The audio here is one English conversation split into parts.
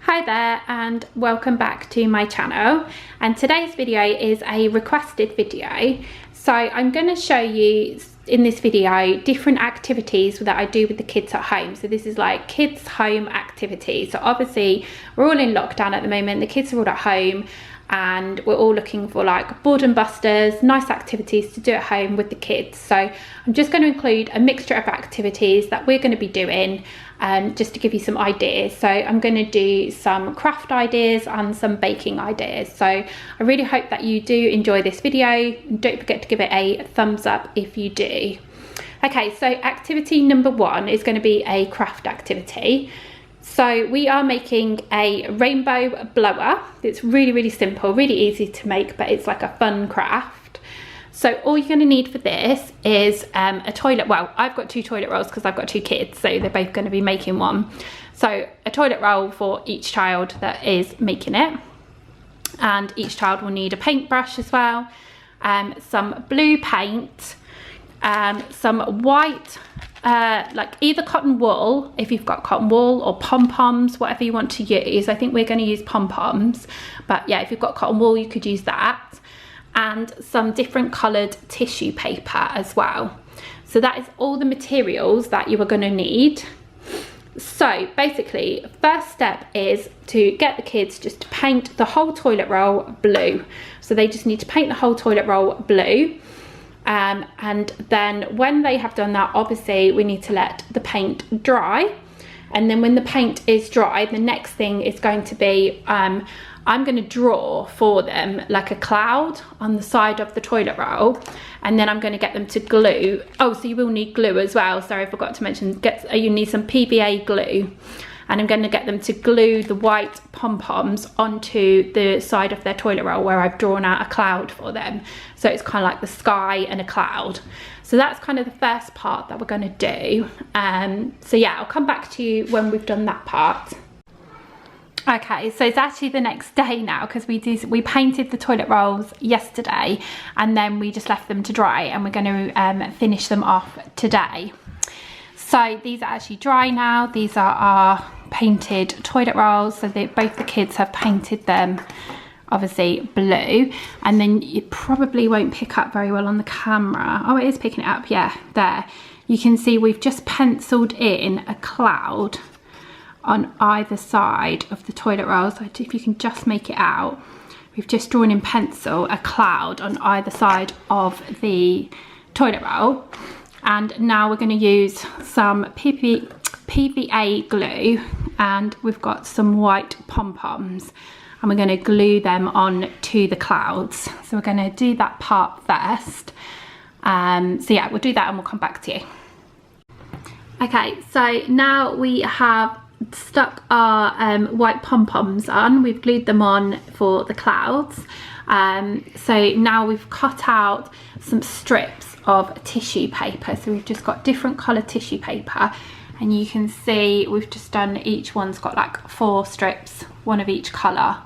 Hi there and welcome back to my channel, and today's video is a requested video. So I'm going to show you in this video different activities that I do with the kids at home. So this is like kids home activities. So obviously we're all in lockdown at the moment, the kids are all at home and we're all looking for like boredom busters, nice activities to do at home with the kids. So I'm just going to include a mixture of activities that we're going to be doing just to give you some ideas. So I'm going to do some craft ideas and some baking ideas. So I really hope that you do enjoy this video. Don't forget to give it a thumbs up if you do. Okay, so activity number one is going to be a craft activity. So we are making a rainbow blower. It's really simple, really easy to make, but it's like a fun craft. So all you're going to need for this is a toilet. Well, I've got two toilet rolls because I've got two kids, so they're both going to be making one. So a toilet roll for each child that is making it, and each child will need a paintbrush as well, some blue paint, some white like either cotton wool, if you've got cotton wool, or pom-poms, whatever you want to use. I think we're going to use pom-poms, but yeah, if you've got cotton wool you could use that, and some different coloured tissue paper as well. So that is all the materials that you are going to need. So basically, first step is to get the kids just to paint the whole toilet roll blue. So they just need to paint the whole toilet roll blue. And then when they have done that, obviously we need to let the paint dry. And then when the paint is dry, the next thing is going to be, I'm going to draw for them like a cloud on the side of the toilet roll, and then I'm going to get them to glue. Oh, so you will need glue as well. Sorry, I forgot to mention, you need some PVA glue. And I'm going to get them to glue the white pom-poms onto the side of their toilet roll where I've drawn out a cloud for them. So it's kind of like the sky and a cloud. So that's kind of the first part that we're going to do. So yeah, I'll come back to you when we've done that part. Okay, so it's actually the next day now because we painted the toilet rolls yesterday and then we just left them to dry, and we're going to finish them off today. So these are actually dry now. These are our painted toilet rolls. So both the kids have painted them obviously blue, and then you probably won't pick up very well on the camera. Oh, it is picking it up, yeah, there. You can see we've just penciled in a cloud on either side of the toilet roll. So if you can just make it out, we've just drawn in pencil a cloud on either side of the toilet roll. And now we're going to use some PVA glue, and we've got some white pom-poms, and we're going to glue them on to the clouds. So we're going to do that part first. So yeah, we'll do that and we'll come back to you. Okay, so now we have stuck our white pom-poms on. We've glued them on for the clouds. So now we've cut out some strips of tissue paper. So we've just got different colour tissue paper, and you can see we've just done, each one's got like 4 strips, one of each colour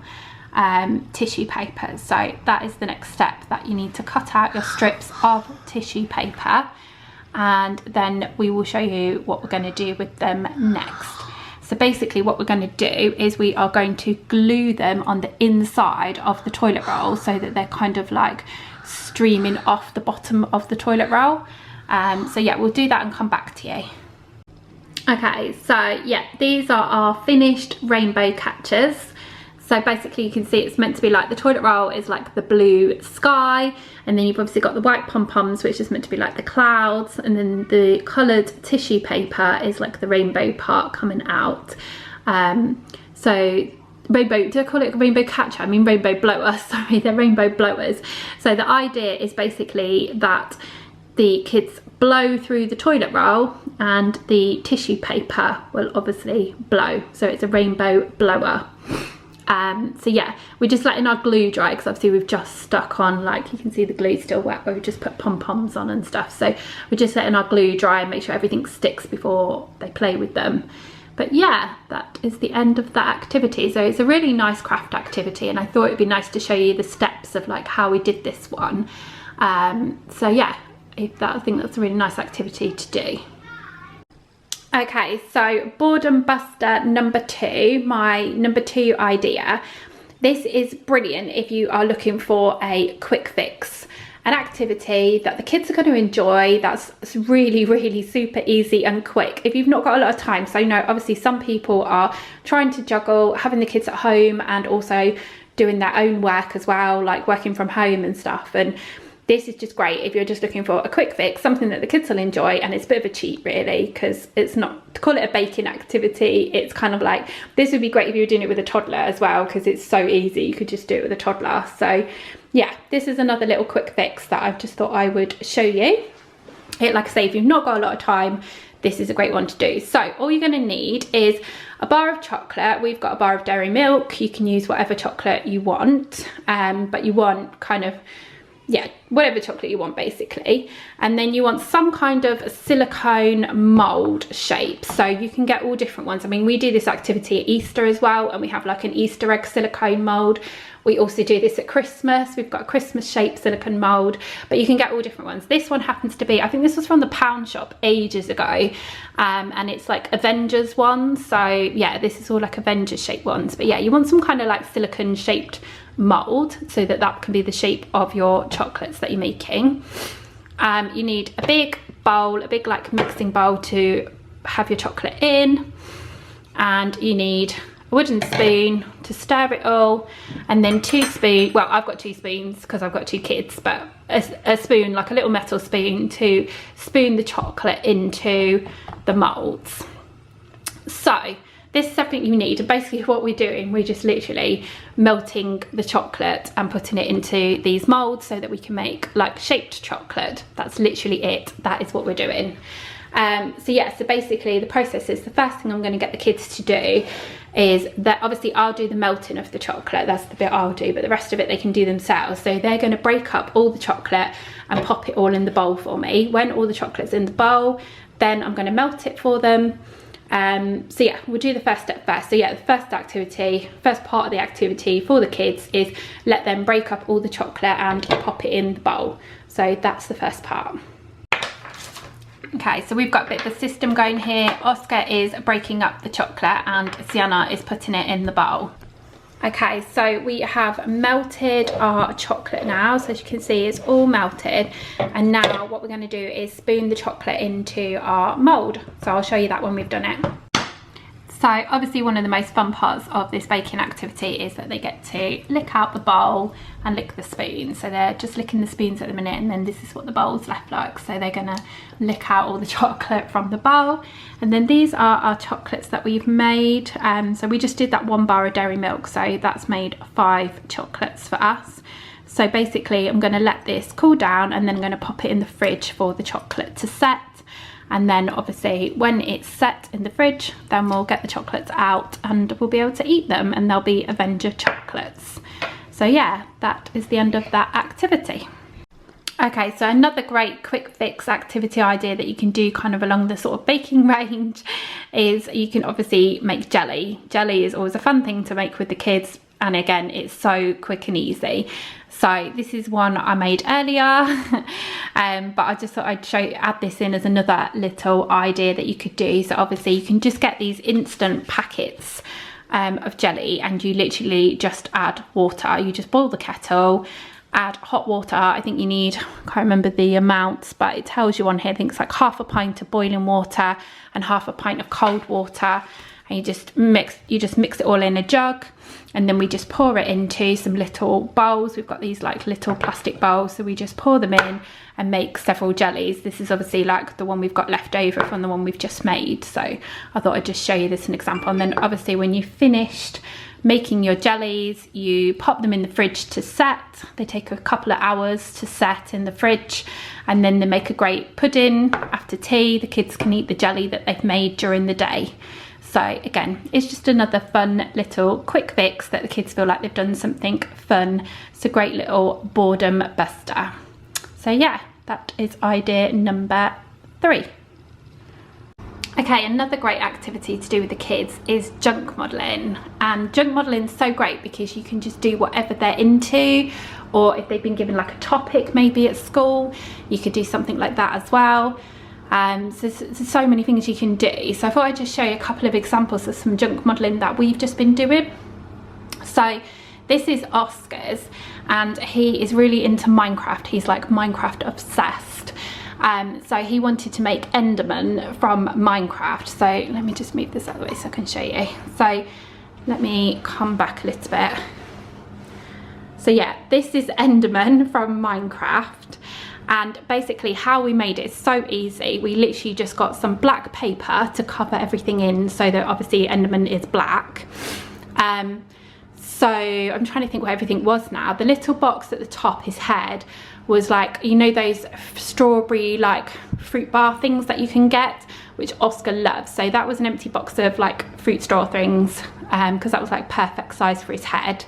tissue paper. So that is the next step, that you need to cut out your strips of tissue paper, and then we will show you what we're going to do with them next. So basically what we're going to do is we are going to glue them on the inside of the toilet roll so that they're kind of like streaming off the bottom of the toilet roll. So yeah, we'll do that and come back to you. Okay, so yeah, these are our finished rainbow catchers. So basically you can see it's meant to be like, the toilet roll is like the blue sky, and then you've obviously got the white pom-poms, which is meant to be like the clouds, and then the coloured tissue paper is like the rainbow part coming out. So rainbow, do I call it rainbow catcher? I mean rainbow blower, sorry, they're rainbow blowers. So the idea is basically that the kids blow through the toilet roll and the tissue paper will obviously blow. So it's a rainbow blower. So yeah, we're just letting our glue dry because obviously we've just stuck on, like you can see the glue's still wet where we just put pom-poms on and stuff. So we're just letting our glue dry and make sure everything sticks before they play with them. But yeah, that is the end of that activity. So it's a really nice craft activity, and I thought it'd be nice to show you the steps of like how we did this one. So yeah, I think that's a really nice activity to do. Okay, so boredom buster number 2, my number 2 idea. This is brilliant if you are looking for a quick fix, an activity that the kids are going to enjoy, that's really, really super easy and quick. If you've not got a lot of time, so obviously some people are trying to juggle having the kids at home and also doing their own work as well, like working from home and stuff, and this is just great if you're just looking for a quick fix, something that the kids will enjoy, and it's a bit of a cheat really, because it's not, to call it a baking activity, it's kind of like, this would be great if you were doing it with a toddler as well, because it's so easy, you could just do it with a toddler. So yeah, this is another little quick fix that I've just thought I would show you. Like I say, if you've not got a lot of time, this is a great one to do. So all you're going to need is a bar of chocolate. We've got a bar of dairy milk. You can use whatever chocolate you want, but you want kind of, yeah, whatever chocolate you want basically. And then you want some kind of silicone mold shape, so you can get all different ones. I mean, we do this activity at Easter as well, and we have like an Easter egg silicone mold. We also do this at Christmas. We've got a Christmas shaped silicone mold, but you can get all different ones. This one happens to be, I think this was from the pound shop ages ago, and it's like Avengers ones. So yeah, this is all like Avengers shaped ones, but yeah, you want some kind of like silicone shaped mold so that that can be the shape of your chocolates that you're making. You need a big bowl, a big like mixing bowl to have your chocolate in, and you need a wooden spoon to stir it all, and then 2 spoons, well I've got 2 spoons because I've got 2 kids, but a spoon, like a little metal spoon, to spoon the chocolate into the molds. So this is everything you need, and basically what we're doing, we're just literally melting the chocolate and putting it into these molds so that we can make like shaped chocolate. That's literally it, that is what we're doing. So yeah, so basically the process is, the first thing I'm going to get the kids to do is that, obviously I'll do the melting of the chocolate, that's the bit I'll do, but the rest of it they can do themselves. So they're going to break up all the chocolate and pop it all in the bowl for me. When all the chocolate's in the bowl, then I'm going to melt it for them. So yeah, we'll do the first step first. So yeah, the first part of the activity for the kids is let them break up all the chocolate and pop it in the bowl. So that's the first part. Okay, so we've got a bit of a system going here. Oscar is breaking up the chocolate and Sienna is putting it in the bowl. Okay, so we have melted our chocolate now, so as you can see it's all melted, and now what we're going to do is spoon the chocolate into our mould. So I'll show you that when we've done it. So obviously one of the most fun parts of this baking activity is that they get to lick out the bowl and lick the spoon. So they're just licking the spoons at the minute, and then this is what the bowl's left like. So they're gonna lick out all the chocolate from the bowl. And then these are our chocolates that we've made. So we just did that 1 bar of dairy milk, so that's made 5 chocolates for us. So basically I'm gonna let this cool down, and then I'm gonna pop it in the fridge for the chocolate to set. And then obviously when it's set in the fridge, then we'll get the chocolates out and we'll be able to eat them, and they'll be Avenger chocolates. So yeah, that is the end of that activity. Okay, so another great quick fix activity idea that you can do kind of along the sort of baking range is you can obviously make jelly. Jelly is always a fun thing to make with the kids, and again, it's so quick and easy. So this is one I made earlier, but I just thought I'd add this in as another little idea that you could do. So obviously you can just get these instant packets of jelly, and you literally just add water. You just boil the kettle, add hot water. I think you need, I can't remember the amounts, but it tells you on here, I think it's like half a pint of boiling water and half a pint of cold water. And you just mix it all in a jug, and then we just pour it into some little bowls. We've got these like little plastic bowls, so we just pour them in and make several jellies. This is obviously like the one we've got left over from the one we've just made, so I thought I'd just show you this as an example. And then obviously when you've finished making your jellies, you pop them in the fridge to set. They take a couple of hours to set in the fridge, and then they make a great pudding. After tea, the kids can eat the jelly that they've made during the day. So again, it's just another fun little quick fix that the kids feel like they've done something fun. It's a great little boredom buster. So yeah, that is idea number 3. Okay, another great activity to do with the kids is junk modelling. And junk modelling is so great because you can just do whatever they're into, or if they've been given like a topic maybe at school, you could do something like that as well. So there's so many things you can do. So I thought I'd just show you a couple of examples of some junk modelling that we've just been doing. So this is Oscar's, and he is really into Minecraft. He's like Minecraft obsessed. So he wanted to make Enderman from Minecraft. So let me just move this out of the way so I can show you. So let me come back a little bit. So yeah, this is Enderman from Minecraft. And basically how we made it is so easy. We literally just got some black paper to cover everything in, so that obviously Enderman is black. So I'm trying to think what everything was now. The little box at the top, his head, was like, you know, those strawberry like fruit bar things that you can get, which Oscar loves. So that was an empty box of like fruit straw things, because that was like perfect size for his head.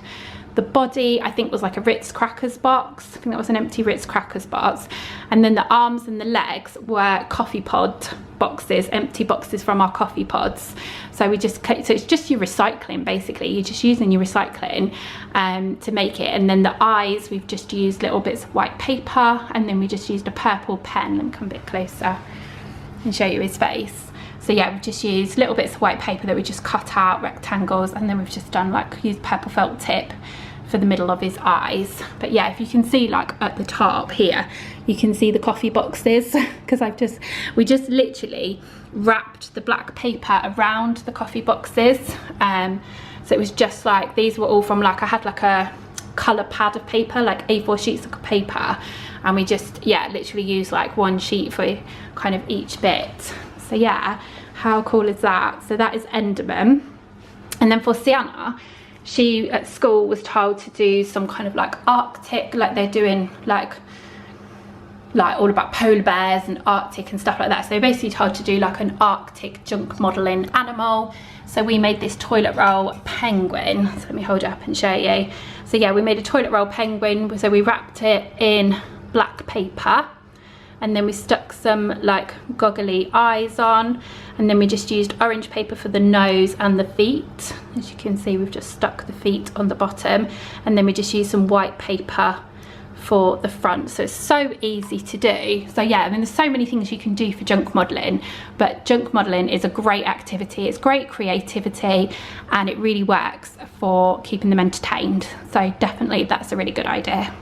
The body, I think, was like a Ritz crackers box. I think that was an empty Ritz crackers box. And then the arms and the legs were coffee pod boxes, empty boxes from our coffee pods. So we just, so it's just your recycling basically. You're just using your recycling to make it. And then the eyes, we've just used little bits of white paper, and then we just used a purple pen. Let me come a bit closer and show you his face. So yeah, we've just used little bits of white paper that we just cut out, rectangles, and then we've just done like, used purple felt tip for the middle of his eyes. But yeah, if you can see like at the top here, you can see the coffee boxes, because we just literally wrapped the black paper around the coffee boxes. So it was just like, these were all from like, I had like a colour pad of paper, like A4 sheets of paper, and we just, yeah, literally used like one sheet for kind of each bit. So yeah, how cool is that? So that is Enderman. And then for Sienna, she at school was told to do some kind of like Arctic, like they're doing like all about polar bears and Arctic and stuff like that. So they're basically told to do like an Arctic junk modelling animal. So we made this toilet roll penguin. So let me hold it up and show you. So yeah, we made a toilet roll penguin. So we wrapped it in black paper, and then we stuck some like goggly eyes on, and then we just used orange paper for the nose and the feet. As you can see, we've just stuck the feet on the bottom, and then we just used some white paper for the front. So it's so easy to do. So yeah, I mean, there's so many things you can do for junk modelling, but junk modelling is a great activity. It's great creativity, and it really works for keeping them entertained. So definitely that's a really good idea.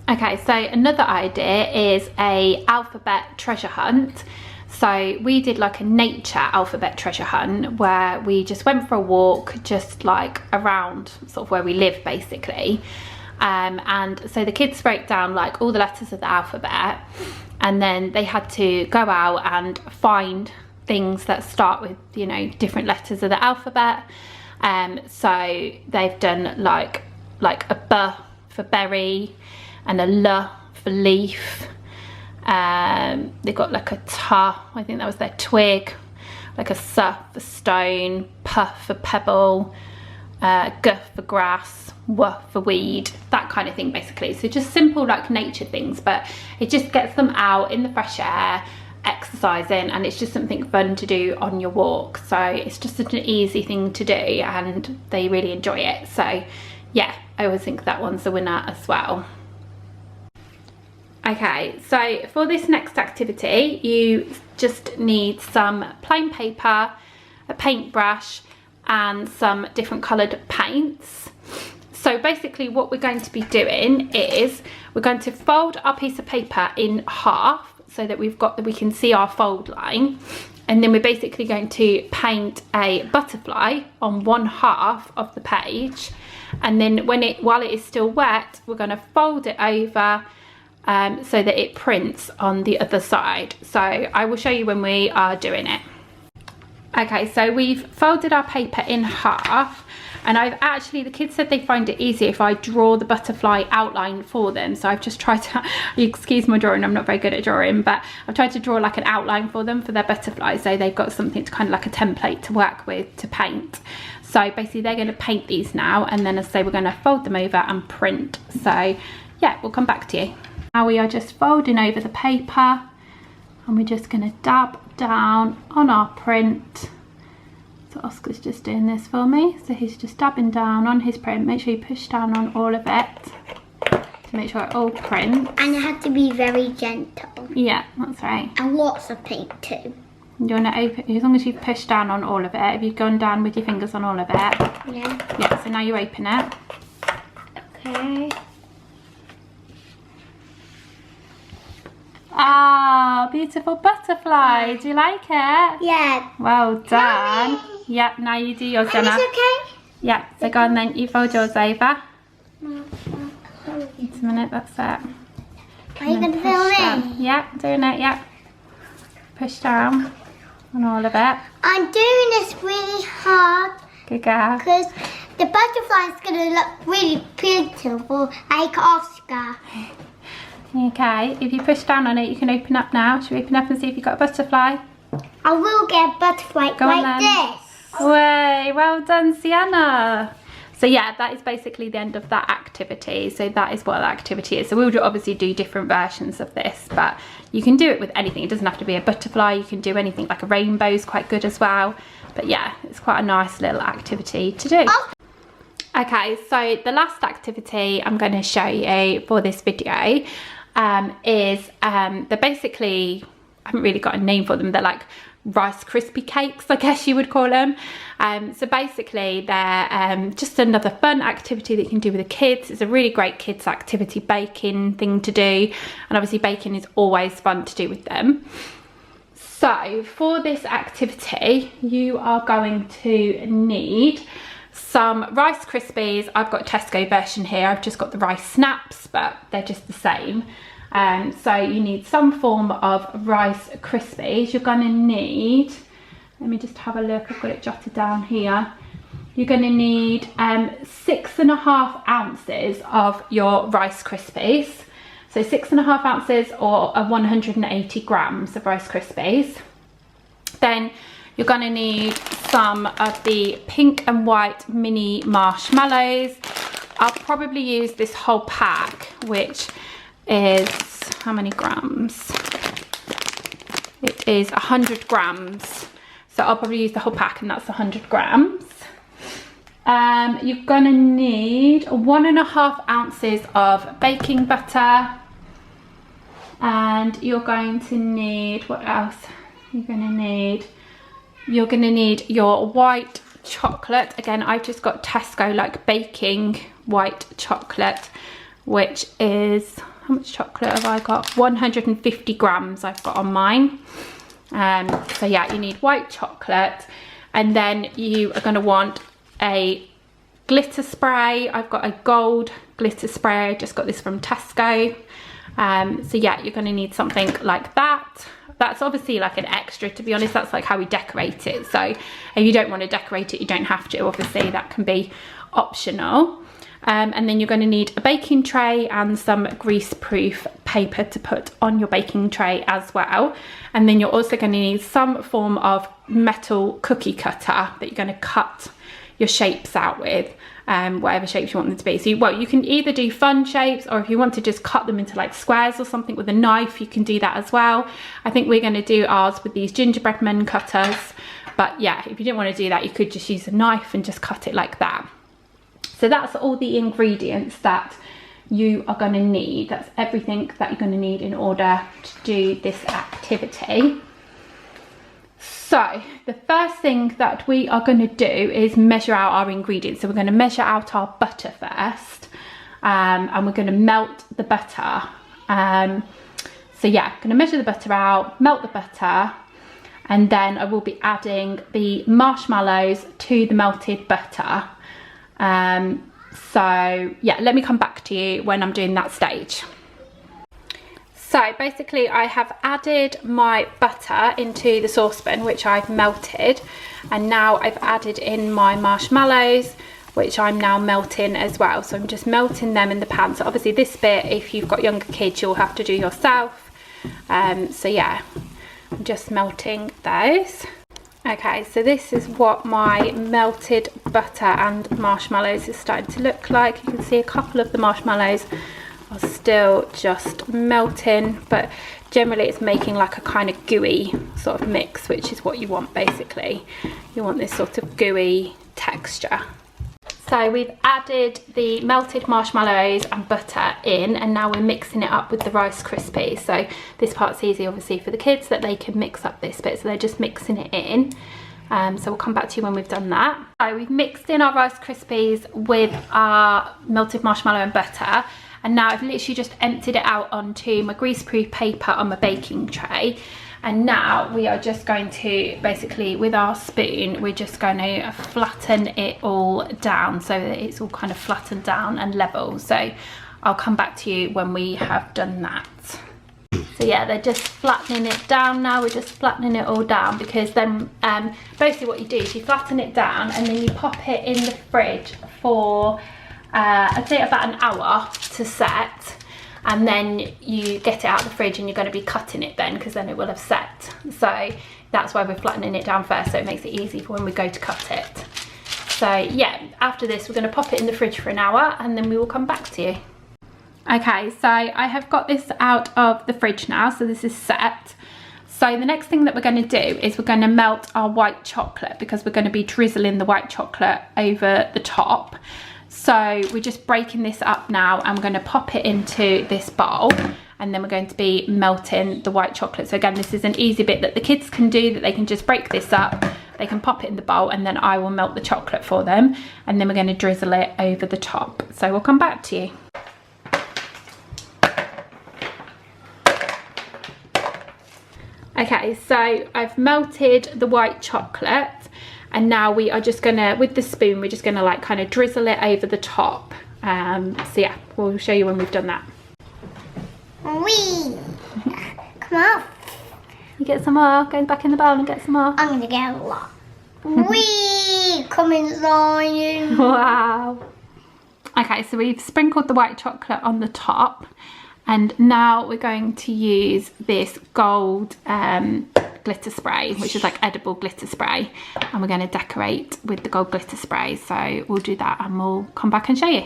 Okay, so another idea is a alphabet treasure hunt. So we did like a nature alphabet treasure hunt where we just went for a walk just like around sort of where we live basically. And so the kids wrote down like all the letters of the alphabet, and then they had to go out and find things that start with, you know, different letters of the alphabet. So they've done like a B for berry, and a L for leaf. They've got like a T, I think that was their twig, like a S for stone, P for pebble, G for grass, W for weed, that kind of thing basically. So just simple like nature things, but it just gets them out in the fresh air, exercising, and it's just something fun to do on your walk. So it's just such an easy thing to do, and they really enjoy it. So yeah, I always think that one's the winner as well. Okay, so for this next activity, you just need some plain paper, a paintbrush, and some different coloured paints. So basically what we're going to be doing is we're going to fold our piece of paper in half so that we can see our fold line, and then we're basically going to paint a butterfly on one half of the page, and then while it is still wet, we're going to fold it over so that it prints on the other side. So I will show you when we are doing it. Okay, so we've folded our paper in half, and the kids said they find it easier if I draw the butterfly outline for them. So I've just tried to, excuse my drawing, I'm not very good at drawing, but I've tried to draw like an outline for them for their butterfly, so they've got something to kind of like a template to work with to paint. So basically they're going to paint these now, and then as I say, we're going to fold them over and print. So yeah, we'll come back to you. Now we are just folding over the paper, and we're just going to dab down on our print. So Oscar's just doing this for me, so he's just dabbing down on his print. Make sure you push down on all of it. to make sure it all prints. And it has to be very gentle. Yeah, that's right. And lots of pink too. You want to open, as long as you've pushed down on all of it. Have you gone down with your fingers on all of it? Yeah. Yeah, so now you open it. Okay. Ah, beautiful butterfly. Do you like it? Yeah. Well done. Mommy. Yeah, now you do yours, And Jenna. it's okay? Yeah, so go on then, you fold yours over. Just a minute, that's it. Are you going to film Down. it? Yeah, doing it, yeah. Push down on all of it. I'm doing this really hard Good girl. because the butterfly is going to look really beautiful like Oscar. Okay, if you push down on it, you can open up now. Should we open up and see if you've got a butterfly? I will get a butterfly Go on like then. this. Way, well done, Sienna. So yeah, that is basically the end of that activity. So that is what the activity is. So we'll obviously do different versions of this, but you can do it with anything. It doesn't have to be a butterfly. You can do anything, like a rainbow is quite good as well. But yeah, it's quite a nice little activity to do. Oh. Okay, so the last activity I'm going to show you for this video is they're basically, I haven't really got a name for them. They're like Rice Krispie cakes, I guess you would call them. So basically they're just another fun activity that you can do with the kids. It's a really great kids activity baking thing to do, and obviously baking is always fun to do with them. So for this activity you are going to need some Rice Krispies. I've got a Tesco version here. I've just got the rice snaps, but they're just the same. So you need some form of Rice Krispies. You're going to need, let me just have a look, I've got it jotted down here. You're going to need 6.5 ounces of your Rice Krispies. So 6.5 ounces or 180 grams of Rice Krispies. Then you're going to need some of the pink and white mini marshmallows. I'll probably use this whole pack, which is how many grams? It is 100 grams. So I'll probably use the whole pack, and that's 100 grams. You're gonna need 1.5 ounces of baking butter, and you're going to need, what else? You're gonna need your white chocolate. Again, I've just got Tesco like baking white chocolate, which is, how much chocolate have I got? 150 grams I've got on mine. So yeah, you need white chocolate, and then you are going to want a glitter spray. I've got a gold glitter spray. I just got this from Tesco. So yeah, you're going to need something like that. That's obviously like an extra, to be honest. That's like how we decorate it. So if you don't want to decorate it, you don't have to. Obviously that can be optional. And then you're going to need a baking tray and some grease-proof paper to put on your baking tray as well. And then you're also going to need some form of metal cookie cutter that you're going to cut your shapes out with, whatever shapes you want them to be. So you can either do fun shapes, or if you want to just cut them into like squares or something with a knife, you can do that as well. I think we're going to do ours with these gingerbread men cutters, but yeah, if you didn't want to do that, you could just use a knife and just cut it like that. So that's all the ingredients that you are going to need. That's everything that you're going to need in order to do this activity. So the first thing that we are going to do is measure out our ingredients. So we're going to measure out our butter first, and we're going to melt the butter. So yeah, I'm going to measure the butter out, melt the butter, and then I will be adding the marshmallows to the melted butter. So yeah, let me come back to you when I'm doing that stage. So basically I have added my butter into the saucepan, which I've melted, and now I've added in my marshmallows, which I'm now melting as well. So I'm just melting them in the pan. So obviously this bit, if you've got younger kids, you'll have to do yourself. So yeah, I'm just melting those. Okay, so this is what my melted butter and marshmallows is starting to look like. You can see a couple of the marshmallows are still just melting, but generally it's making like a kind of gooey sort of mix, which is what you want basically. You want this sort of gooey texture. So So we've added the melted marshmallows and butter in, and now we're mixing it up with the Rice Krispies. So this part's easy obviously for the kids, that they can mix up this bit, so they're just mixing it in. So we'll come back to you when we've done that. So we've mixed in our Rice Krispies with our melted marshmallow and butter, and now I've literally just emptied it out onto my greaseproof paper on my baking tray. And now we are just going to, basically with our spoon, we're just going to flatten it all down so that it's all kind of flattened down and level. So I'll come back to you when we have done that. So yeah, they're just flattening it down now. We're just flattening it all down, because then basically what you do is you flatten it down and then you pop it in the fridge for I'd say about an hour to set. And then you get it out of the fridge and you're going to be cutting it then, because then it will have set. So that's why we're flattening it down first, so it makes it easy for when we go to cut it. So yeah, after this we're going to pop it in the fridge for an hour and then we will come back to you. Okay, so I have got this out of the fridge now, so this is set. So the next thing that we're going to do is we're going to melt our white chocolate, because we're going to be drizzling the white chocolate over the top. So we're just breaking this up now, and we're going to pop it into this bowl, and then we're going to be melting the white chocolate. So again, this is an easy bit that the kids can do, that they can just break this up, they can pop it in the bowl, and then I will melt the chocolate for them, and then we're going to drizzle it over the top. So we'll come back to you. Okay, so I've melted the white chocolate, and now we are just gonna, with the spoon, we're just gonna like kind of drizzle it over the top. So yeah, we'll show you when we've done that. Wee! Come on. You get some more, go back in the bowl and get some more. I'm gonna get a lot. Wee! Come inside you. Wow. Okay, so we've sprinkled the white chocolate on the top, and now we're going to use this gold glitter spray, which is like edible glitter spray, and we're going to decorate with the gold glitter spray. So we'll do that and we'll come back and show you.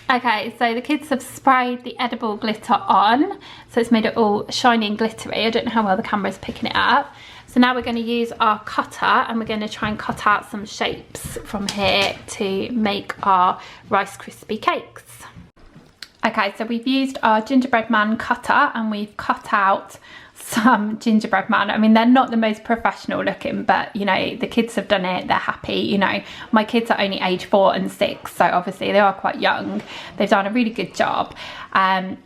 Okay, so the kids have sprayed the edible glitter on, so it's made it all shiny and glittery. I don't know how well the camera's picking it up. So now we're going to use our cutter, and we're going to try and cut out some shapes from here to make our Rice Krispie cakes. Okay, so we've used our gingerbread man cutter, and we've cut out some gingerbread man. I mean, they're not the most professional looking, but you know, the kids have done it, they're happy. You know, my kids are only age 4 and 6, so obviously they are quite young. They've done a really good job.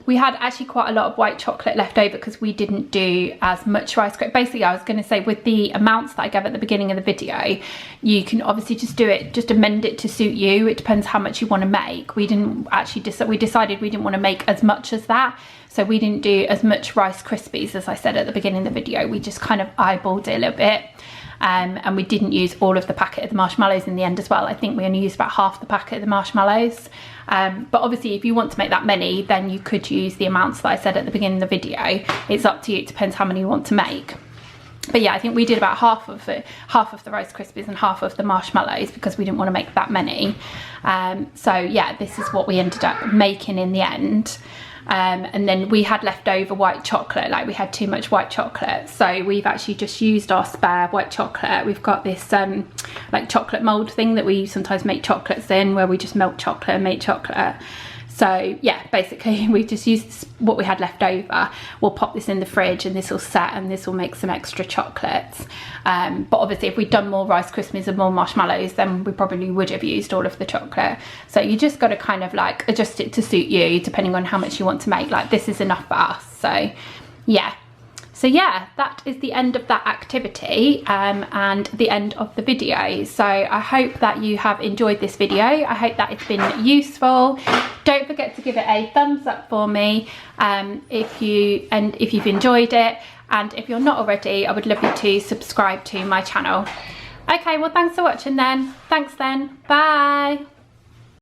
We had actually quite a lot of white chocolate left over because we didn't do as much Rice Krispies. Basically, I was going to say, with the amounts that I gave at the beginning of the video, you can obviously just do it, just amend it to suit you. It depends how much you want to make. We didn't actually we decided we didn't want to make as much as that. So we didn't do as much Rice Krispies as I said at the beginning of the video. We just kind of eyeballed it a little bit. And we didn't use all of the packet of the marshmallows in the end as well. I think we only used about half the packet of the marshmallows. But obviously if you want to make that many, then you could use the amounts that I said at the beginning of the video. It's up to you, it depends how many you want to make. But yeah, I think we did about half of the Rice Krispies and half of the marshmallows because we didn't want to make that many. So yeah, this is what we ended up making in the end. And then we had leftover white chocolate, like we had too much white chocolate, so we've actually just used our spare white chocolate. We've got this like chocolate mold thing that we sometimes make chocolates in, where we just melt chocolate and make chocolate. So yeah, basically we just used what we had left over. We'll pop this in the fridge and this will set, and this will make some extra chocolates. But obviously if we'd done more Rice Krispies and more marshmallows, then we probably would have used all of the chocolate. So you just got to kind of like adjust it to suit you, depending on how much you want to make. Like this is enough for us. So yeah. So yeah, that is the end of that activity and the end of the video. So I hope that you have enjoyed this video. I hope that it's been useful. Don't forget to give it a thumbs up for me if you've enjoyed it. And if you're not already, I would love you to subscribe to my channel. Okay, well thanks for watching then. Thanks then. Bye.